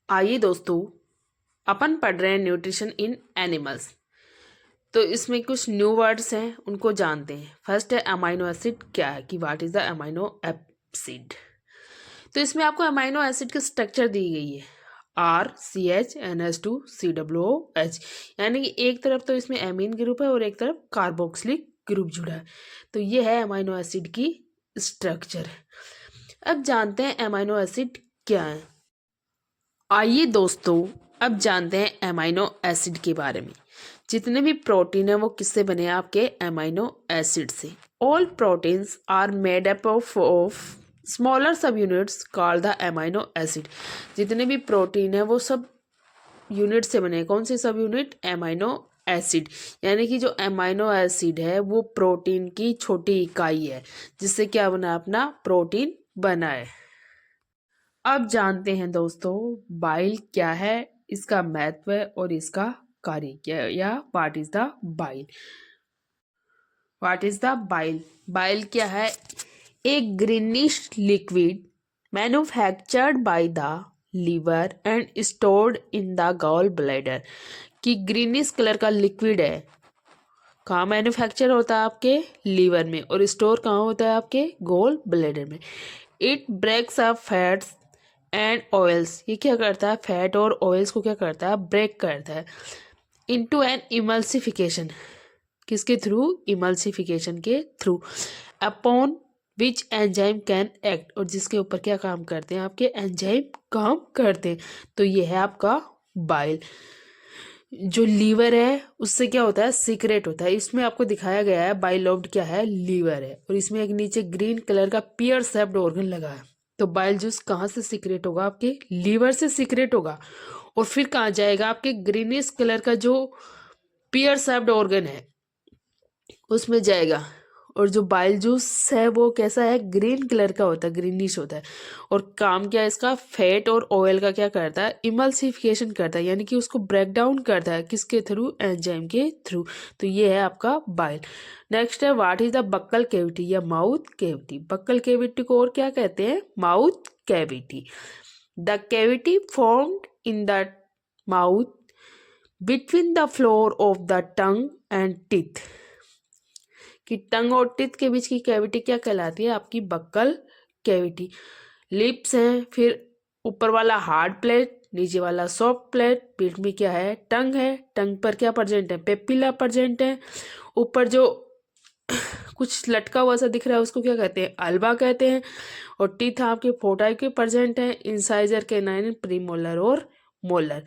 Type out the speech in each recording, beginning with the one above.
आइए दोस्तों, अपन पढ़ रहे हैं न्यूट्रिशन इन एनिमल्स। तो इसमें कुछ न्यू वर्ड्स हैं, उनको जानते हैं। फर्स्ट है अमाइनो एसिड। क्या है कि what is the amino acid. तो इसमें आपको अमाइनो एसिड की स्ट्रक्चर दी गई है RCHNS2COOH, यानी कि एक तरफ तो इसमें एमीन ग्रुप है और एक तरफ कार्बोक्सिलिक ग्रुप जुड़ा है। तो ये है अमाइनो एसिड की स्ट्रक्चर। अब जानते हैं अमाइनो एसिड क्या है। आइए दोस्तों, अब जानते हैं अमाइनो एसिड के बारे में। जितने भी प्रोटीन है वो किससे बने हैं? आपके अमाइनो एसिड से। All proteins are made up of smaller subunits called the amino acid. जितने भी प्रोटीन है वो सब यूनिट से बने हैं। कौन से सब यूनिट? Amino acid. यानी कि जो अमाइनो एसिड है वो प्रोटीन की छोटी इकाई है, जिससे क्या बना? अपना प्रोटीन बना है। अब जानते हैं दोस्तों बाइल क्या है, इसका महत्व और इसका कार्य क्या है, या what is the bile. What is the bile? Bile क्या है? एक greenish liquid manufactured by the liver and stored in the gall bladder. कि ग्रीनिश कलर का लिक्विड है, कहाँ मैन्युफैक्चर होता है? आपके लीवर में। और स्टोर कहाँ होता है? आपके गॉल ब्लैडर में। It breaks up fats and oils. ये क्या करता है? फैट और ऑयल्स को क्या करता है? ब्रेक करता है इनटू एन इमल्सिफिकेशन। किसके थ्रू? इमल्सिफिकेशन के through. Upon which enzyme can act, और जिसके ऊपर क्या काम करते हैं? आपके एंजाइम काम करते हैं। तो ये है आपका बाइल। जो लीवर है उससे क्या होता है? सीक्रेट होता है। इसमें आपको दिखाया गया है बाइलोब्ड क्या है? लीवर है। और इसमें एक नीचे ग्रीन कलर का पियर शेप्ड ऑर्गन लगा है। तो बाइल जूस कहाँ से सीक्रेट होगा? आपके लीवर से सीक्रेट होगा। और फिर कहाँ जाएगा? आपके ग्रीनिश कलर का जो पियर शेप्ड ऑर्गन है उसमें जाएगा। और जो बाइल जूस है वो कैसा है? ग्रीन कलर का होता है, ग्रीनिश होता है। और काम क्या है इसका? फैट और ऑयल का क्या करता है? इमल्सिफिकेशन करता है, यानी कि उसको ब्रेक डाउन करता है। किसके थ्रू? एंजाइम के थ्रू। तो ये है आपका बाइल। नेक्स्ट है what is the buccal cavity या माउथ कैविटी। बक्कल कैविटी को और क्या कहते हैं? Mouth cavity. The cavity formed in the mouth between the floor of the tongue and teeth. कि टंग और टिथ के बीच की कैविटी क्या कहलाती है? आपकी बक्कल कैविटी। लिप्स हैं, फिर ऊपर वाला हार्ड प्लेट, नीचे वाला सॉफ्ट प्लेट, पीठ में क्या है? टंग है। टंग पर क्या प्रेजेंट है? पेपिला प्रेजेंट है। ऊपर जो कुछ लटका हुआ सा दिख रहा है उसको क्या कहते हैं? अल्बा कहते हैं। और टीथ आपके फोटाई के प्रेजेंट है, इंसाइजर कैनाइन, प्रीमोलर और मोलर।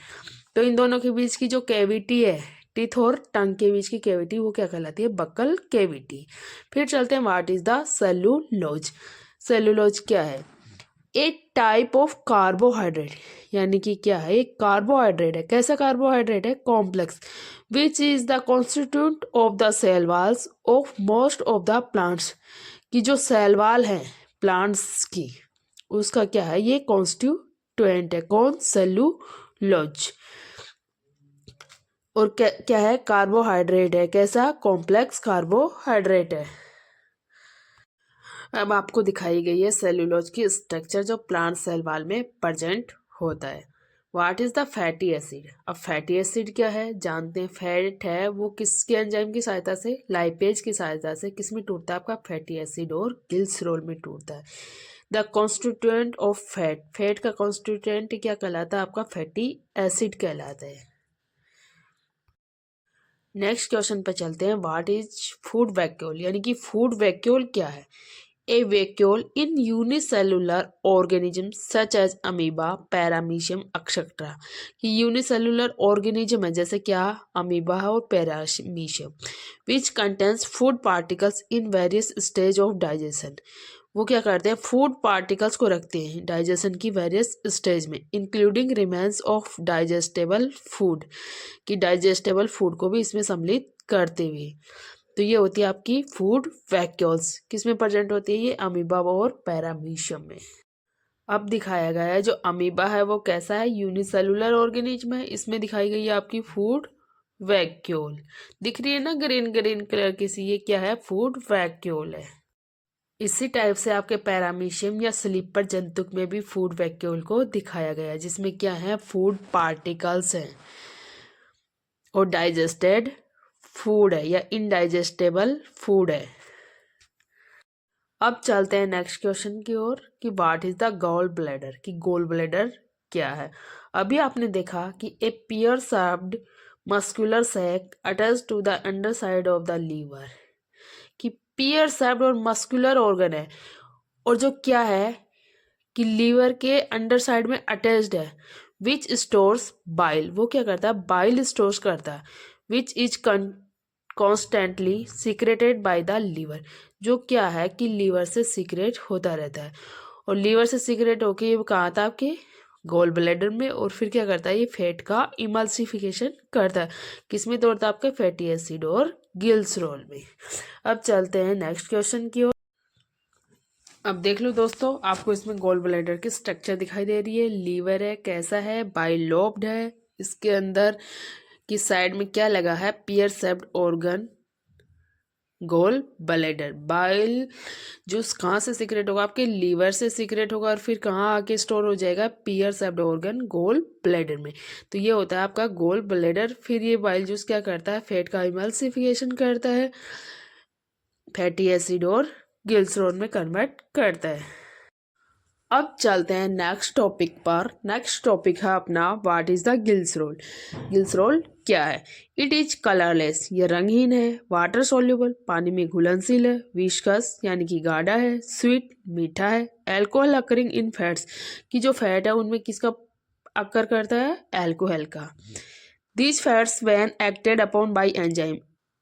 तो इन दोनों के बीच की जो कैविटी है, टीथ और टंग के बीच की कैविटी, वो क्या कहलाती है? Buccal cavity. फिर चलते हैं what is the cellulose. Cellulose क्या है? एक टाइप ऑफ कार्बोहाइड्रेट, यानी कि क्या है? एक कार्बोहाइड्रेट है। कैसा कार्बोहाइड्रेट है? Complex, which is the constituent of the cell walls of most of the plants. की जो सेल वॉल है प्लांट्स की, उसका क्या है? ये कॉन्स्टिट्यूएंट है। कौन? सेलुलोज। और क्या क्या है? कार्बोहाइड्रेट है। कैसा? कॉम्प्लेक्स कार्बोहाइड्रेट है। अब आपको दिखाई गई है सेलुलोज की स्ट्रक्चर जो प्लांट सेल वॉल में प्रेजेंट होता है। What is the fatty acid. अब फैटी एसिड क्या है? जानते हैं। फैट है वो किसके एंजाइम की सहायता से? लाइपेज की सहायता से। किस में टूटता है? आपका फैटी एसिड और गिल्सरोल में टूटता है। The constituent of fat. Fat का कॉन्स्टिट्यूएंट क्या कहलाता है? आपका फैटी एसिड कहलाता है। नेक्स्ट क्वेश्चन पे चलते हैं। व्हाट इज फूड वैक्यूल, यानी कि फूड वैक्यूल क्या है? A vacuole in unicellular organism such as amoeba, paramecium etcetera. कि यूनिसेलुलर ऑर्गेनिज्म है जैसे क्या? अमीबा है और paramecium. Which contains food particles in various stage of digestion. वो क्या करते हैं? फूड पार्टिकल्स को रखते हैं डाइजेशन की वेरियस स्टेज में, including remains of digestible food. कि डाइजेस्टेबल फूड को भी इसमें सम्मिलित करते हुए। तो ये होती है आपकी फूड वैक्यूल्स। किस में प्रेजेंट होती है? ये अमीबा और पैरामीशियम में। अब दिखाया गया है जो अमीबा है वो कैसा है? यूनिसेलुलर ऑर्गेनिज्म है। इसमें दिखाई गई है आपकी फूड वैक्यूल। दिख रही है ना ग्रीन ग्रीन कलर की सी? ये क्या है? फूड वैक्यूल है। इसी टाइप से आपके पैरामीशियम या स्लीपर जंतुक में भी फूड वैक्यूल को दिखाया गया है, जिसमें क्या है, फूड पार्टिकल्स हैं और डाइजेस्टेड फूड है या इनडाइजेस्टेबल फूड है। अब चलते हैं नेक्स्ट क्वेश्चन की ओर कि what is the gall bladder, कि गोल ब्लैडर क्या है। अभी आपने देखा कि a pear shaped muscular sac attach to the under side of the liver, कि पियर शाफ्ट और मस्कुलर ऑर्गन है और जो क्या है कि लीवर के अंडर साइड में अटैच्ड है, विच स्टोर्स बाइल, वो क्या करता है, बाइल स्टोर्स करता है, which is constantly secreted by the liver, जो क्या है कि लीवर से सीक्रेट होता रहता है और लीवर से सीक्रेट होके ये कहाँ था, आपके गॉल ब्लैडर में, और फिर क्या करता है, ये फैट का इमल्सिफिकेशन करता है, किसमें तोड़ता है, आपके फैटी एसिड और गिल्स रोल में। अब चलते हैं नेक्स्ट क्वेश्चन की ओर। अब देख लो दोस्तों, आपको इसमें गॉल ब्लैडर की स्ट्रक्चर दिखाई दे रही है, लीवर है, कैसा है, बाइलोब्ड है, इसके अंदर की साइड में क्या लगा है, pear shaped organ gall bladder. Bile juice कहाँ से सीक्रेट होगा, आपके लीवर से सीक्रेट होगा और फिर कहाँ आके स्टोर हो जाएगा, pear shaped organ gall bladder में। तो ये होता है आपका गोल ब्लैडर। फिर ये बाइल जूस क्या करता है, फैट का इमल्सिफिकेशन करता है, फैटी एसिड और गिल्सरोल में कन्वर्ट करता है। अब चलते हैं नेक्स्ट टॉपिक पर। नेक्स्ट टॉपिक है अपना व्हाट इज द गिल्सरोल। गिल्सरोल क्या है, इट इज कलरलेस, ये रंगहीन है, वाटर सोल्यूबल, पानी में घुलनशील है, विस्कस यानी कि गाढ़ा है, स्वीट मीठा है, एल्कोहल अकरिंग इन फैट्स, कि जो फैट है उनमें किसका अकर करता है, एल्कोहल का। These fats when acted upon bye enzyme,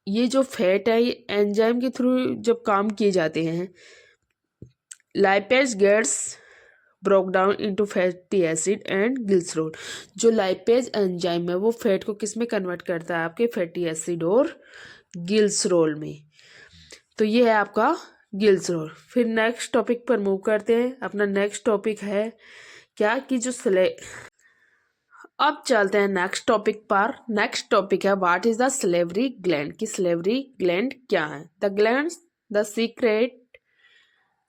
ये जो फैट है ये एंजाइम के थ्रू जब काम किए जाते हैं, lipase gets broke down into fatty acid and glycerol, जो लाइपेज एंजाइम है वो फैट को किस में कन्वर्ट करता है, आपके फैटी एसिड और ग्लिसरॉल में। तो ये है आपका ग्लिसरॉल। फिर नेक्स्ट टॉपिक पर मूव करते हैं। अपना नेक्स्ट टॉपिक है क्या, कि जो अब चलते हैं नेक्स्ट टॉपिक पर। नेक्स्ट टॉपिक है what is the salivary gland, की सलेवरी ग्लैंड क्या है। The glands the secret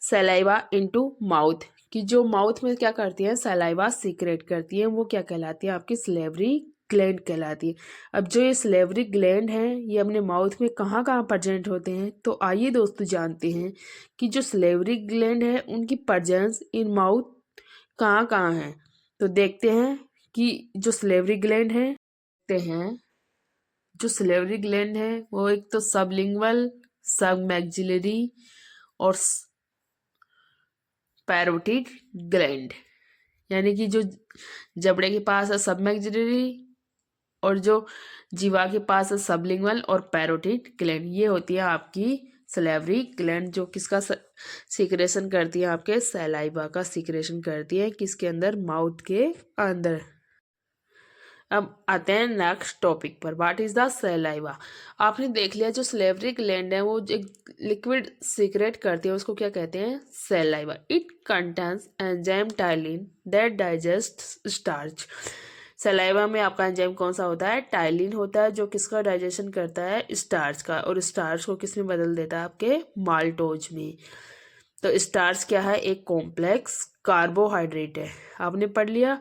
saliva into mouth, कि जो माउथ में क्या करती है, सलाइवा सीक्रेट करती है, वो क्या कहलाती है, आपकी सलेवरी ग्लैंड कहलाती है। अब जो ये सलेवरी ग्लैंड है ये अपने माउथ में कहाँ कहाँ प्रेजेंट होते हैं, तो आइए दोस्तों जानते हैं कि जो सलेवरी ग्लैंड है उनकी प्रेजेंस इन माउथ कहाँ कहाँ है। तो देखते हैं कि जो सलेवरी ग्लैंड है, जो सलेवरी ग्लैंड है वो एक तो सबलिंगुअल, सब मैक्सिलरी और पैरोटिड ग्लैंड, यानी कि जो जबड़े के पास है सब मैक्सिलरी और जो जीवा के पास है सबलिंगुअल और पैरोटिड ग्लैंड, ये होती है आपकी सलेवरी ग्लैंड, जो किसका सीक्रेशन करती है, आपके सलाइवा का सीक्रेशन करती है, किसके अंदर, माउथ के अंदर। अब आते हैं नेक्स्ट टॉपिक पर, व्हाट इज द सलाइवा। आपने देख लिया जो सलेवरी ग्लैंड है वो एक लिक्विड सीक्रेट करती है, उसको क्या कहते हैं, saliva. It contains enzyme ptyalin that digest starch. Saliva में आपका एंजाइम कौन सा होता है, टाइलिन होता है, जो किसका डाइजेशन करता है, स्टार्च का, और स्टार्च को किसमें बदल देता है, आपके माल्टोज में। तो स्टार्च क्या है, एक कॉम्प्लेक्स कार्बोहाइड्रेट है, आपने पढ़ लिया।